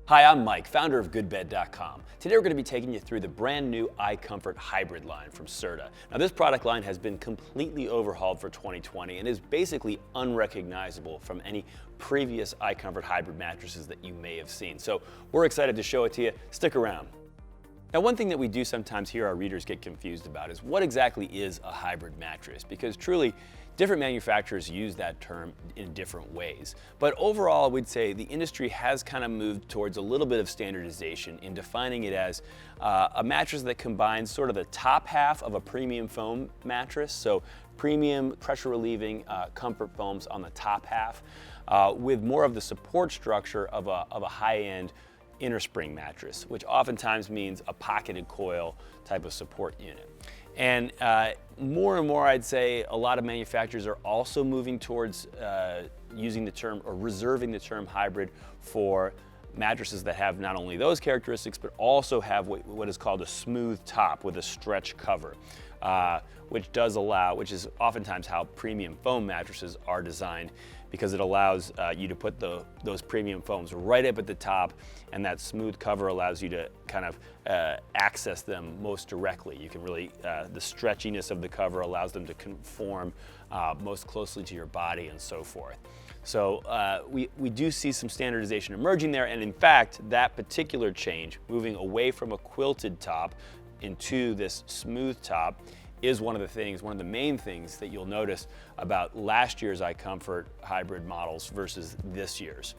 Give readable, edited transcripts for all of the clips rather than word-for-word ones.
Hi, I'm Mike, founder of GoodBed.com. Today we're going to be taking you through the brand new iComfort Hybrid line from Serta. Now this product line has been completely overhauled for 2020 and is basically unrecognizable from any previous iComfort Hybrid mattresses that you may have seen. So we're excited to show it to you. Stick around. Now, one thing that we do sometimes hear our readers get confused about is what exactly is a hybrid mattress? Because truly, different manufacturers use that term in different ways. But overall, we'd say the industry has kind of moved towards a little bit of standardization in defining it as a mattress that combines sort of the top half of a premium foam mattress, so premium pressure relieving comfort foams on the top half, with more of the support structure of a high-end inner spring mattress, which oftentimes means a pocketed coil type of support unit. And more and more, I'd say a lot of manufacturers are also moving towards using the term or reserving the term hybrid for mattresses that have not only those characteristics, but also have what is called a smooth top with a stretch cover, which is oftentimes how premium foam mattresses are designed, because it allows you to put those premium foams right up at the top, and that smooth cover allows you to kind of access them most directly. You can really, the stretchiness of the cover allows them to conform most closely to your body and so forth. So we do see some standardization emerging there, and in fact, that particular change, moving away from a quilted top into this smooth top, is one of the main things that you'll notice about last year's iComfort hybrid models versus this year's.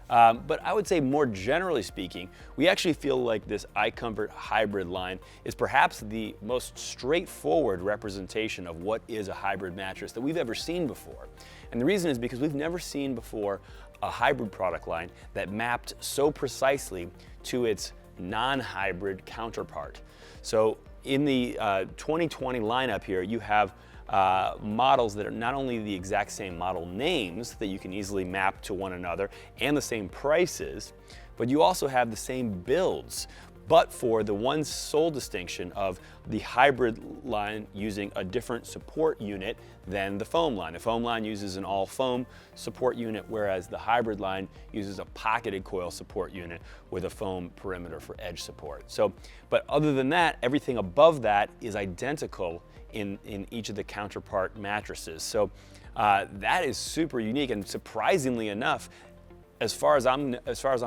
But I would say more generally speaking, we actually feel like this iComfort hybrid line is perhaps the most straightforward representation of what is a hybrid mattress that we've ever seen before. And the reason is because we've never seen before a hybrid product line that mapped so precisely to its non-hybrid counterpart. So in the 2020 lineup here, you have models that are not only the exact same model names that you can easily map to one another and the same prices, but you also have the same builds, but for the one sole distinction of the hybrid line using a different support unit than the foam line. The foam line uses an all foam support unit, whereas the hybrid line uses a pocketed coil support unit with a foam perimeter for edge support. So, but other than that, everything above that is identical in each of the counterpart mattresses. So that is super unique, and surprisingly enough, as far as I'm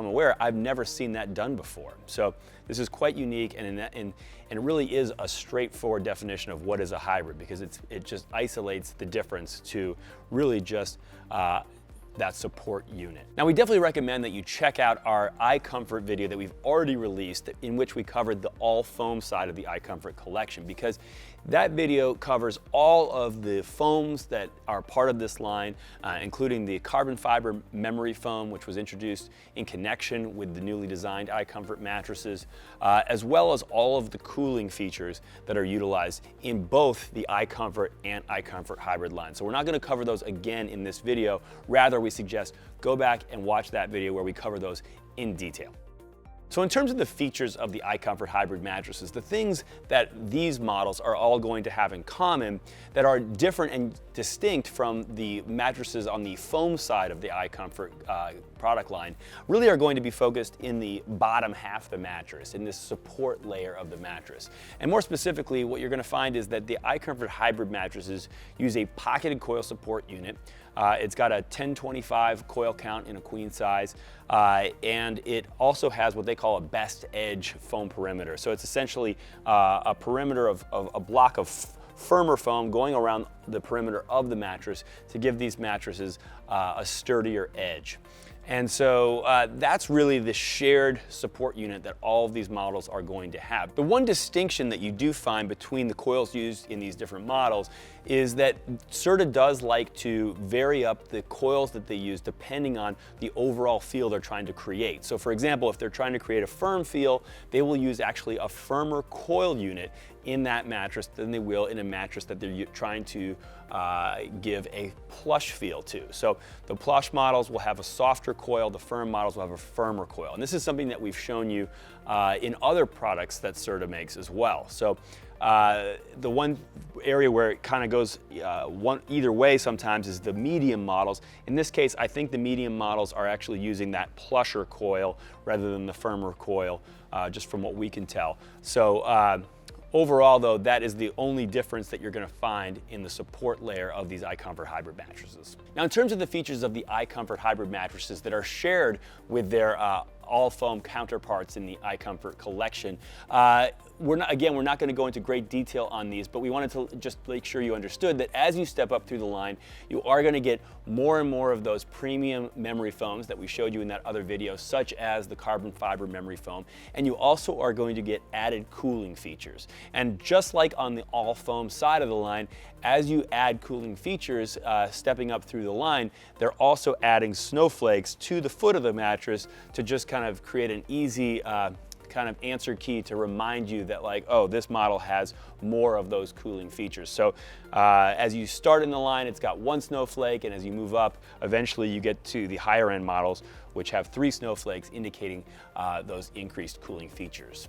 aware, I've never seen that done before. So this is quite unique, and it really is a straightforward definition of what is a hybrid, because it just isolates the difference to really just that support unit. Now, we definitely recommend that you check out our iComfort video that we've already released, in which we covered the all foam side of the iComfort collection, because that video covers all of the foams that are part of this line, including the carbon fiber memory foam, which was introduced in connection with the newly designed iComfort mattresses, as well as all of the cooling features that are utilized in both the iComfort and iComfort hybrid line. So we're not going to cover those again in this video. Rather, we suggest go back and watch that video where we cover those in detail. So in terms of the features of the iComfort hybrid mattresses, the things that these models are all going to have in common that are different and distinct from the mattresses on the foam side of the iComfort product line really are going to be focused in the bottom half of the mattress, in this support layer of the mattress. And more specifically, what you're going to find is that the iComfort hybrid mattresses use a pocketed coil support unit. It's got a 1025 coil count in a queen size, and it also has what they call a best edge foam perimeter. So it's essentially a perimeter of a block of firmer foam going around the perimeter of the mattress to give these mattresses a sturdier edge. And so that's really the shared support unit that all of these models are going to have. The one distinction that you do find between the coils used in these different models is that Serta does like to vary up the coils that they use depending on the overall feel they're trying to create. So for example, if they're trying to create a firm feel, they will use actually a firmer coil unit in that mattress than they will in a mattress that they're trying to give a plush feel to. So the plush models will have a softer coil, the firm models will have a firmer coil. And this is something that we've shown you in other products that Serta makes as well. So the one area where it kind of goes either way sometimes is the medium models. In this case, I think the medium models are actually using that plusher coil rather than the firmer coil, just from what we can tell. So overall though, that is the only difference that you're going to find in the support layer of these iComfort hybrid mattresses. Now in terms of the features of the iComfort hybrid mattresses that are shared with their all foam counterparts in the iComfort collection, we're not going to go into great detail on these, but we wanted to just make sure you understood that as you step up through the line, you are going to get more and more of those premium memory foams that we showed you in that other video, such as the carbon fiber memory foam, and you also are going to get added cooling features. And just like on the all foam side of the line, as you add cooling features stepping up through the line, they're also adding snowflakes to the foot of the mattress to just kind of create an easy kind of answer key to remind you that, like, oh, this model has more of those cooling features. So as you start in the line, it's got 1 snowflake, and as you move up, eventually you get to the higher end models, which have 3 snowflakes, indicating those increased cooling features.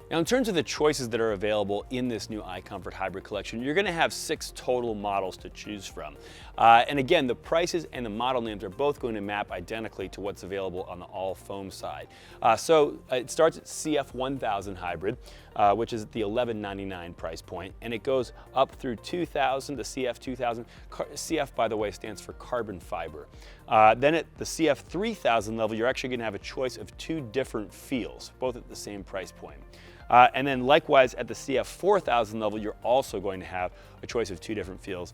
Now in terms of the choices that are available in this new iComfort Hybrid collection, you're going to have 6 total models to choose from. And again, the prices and the model names are both going to map identically to what's available on the all foam side. So it starts at CF1000 Hybrid, which is at the $1199 price point, and it goes up through 2000 to CF2000. CF, by the way, stands for carbon fiber. Then at the CF3000 level, you're actually going to have a choice of 2 different feels, both at the same price point. And then likewise at the CF4000 level, you're also going to have a choice of 2 different feels,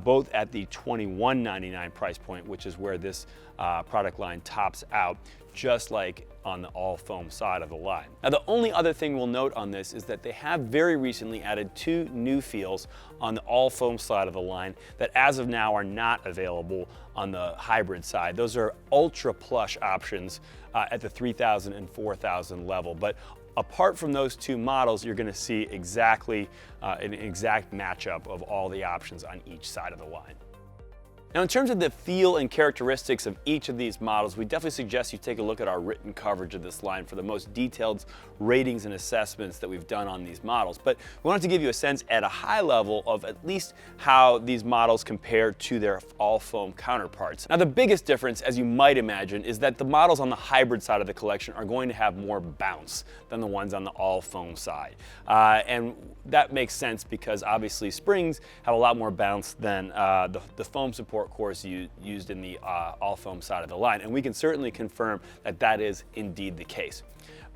both at the $2199 price point, which is where this product line tops out, just like on the all foam side of the line. Now the only other thing we'll note on this is that they have very recently added 2 new feels on the all foam side of the line that as of now are not available on the hybrid side. Those are ultra plush options at the 3000 and 4000 level. But apart from those 2 models, you're going to see exactly an exact matchup of all the options on each side of the line. Now in terms of the feel and characteristics of each of these models, we definitely suggest you take a look at our written coverage of this line for the most detailed ratings and assessments that we've done on these models. But we wanted to give you a sense at a high level of at least how these models compare to their all foam counterparts. Now the biggest difference, as you might imagine, is that the models on the hybrid side of the collection are going to have more bounce than the ones on the all foam side. And that makes sense because obviously springs have a lot more bounce than the foam support cores used in the all foam side of the line, and we can certainly confirm that that is indeed the case.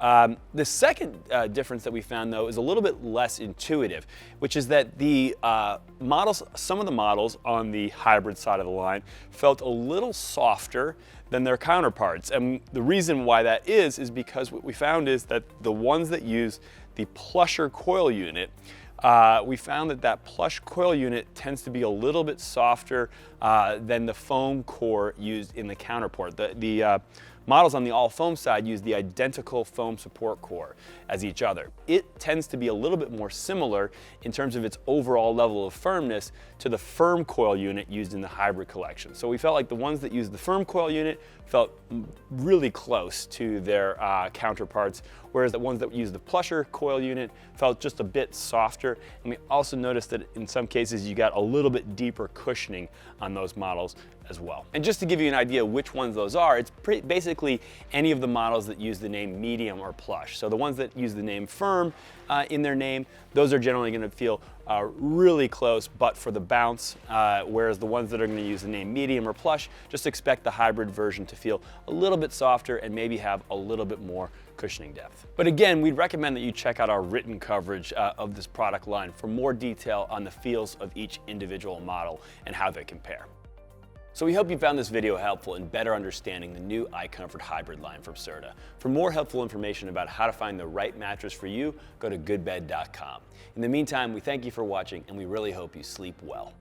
The second difference that we found though is a little bit less intuitive, which is that the some of the models on the hybrid side of the line felt a little softer than their counterparts, and the reason why that is because what we found is that the ones that use the plusher coil unit, we found that plush coil unit tends to be a little bit softer than the foam core used in the counterpart. The models on the all foam side use the identical foam support core as each other. It tends to be a little bit more similar in terms of its overall level of firmness to the firm coil unit used in the hybrid collection. So we felt like the ones that used the firm coil unit felt really close to their counterparts, whereas the ones that use the plusher coil unit felt just a bit softer. And we also noticed that in some cases you got a little bit deeper cushioning on those models as well. And just to give you an idea of which ones those are, it's basically any of the models that use the name medium or plush. So the ones that use the name firm in their name, those are generally going to feel really close but for the bounce, whereas the ones that are going to use the name medium or plush, just expect the hybrid version to feel a little bit softer and maybe have a little bit more cushioning depth. But again, we'd recommend that you check out our written coverage of this product line for more detail on the feels of each individual model and how they compare. So we hope you found this video helpful in better understanding the new iComfort Hybrid line from Serta. For more helpful information about how to find the right mattress for you, go to goodbed.com. In the meantime, we thank you for watching and we really hope you sleep well.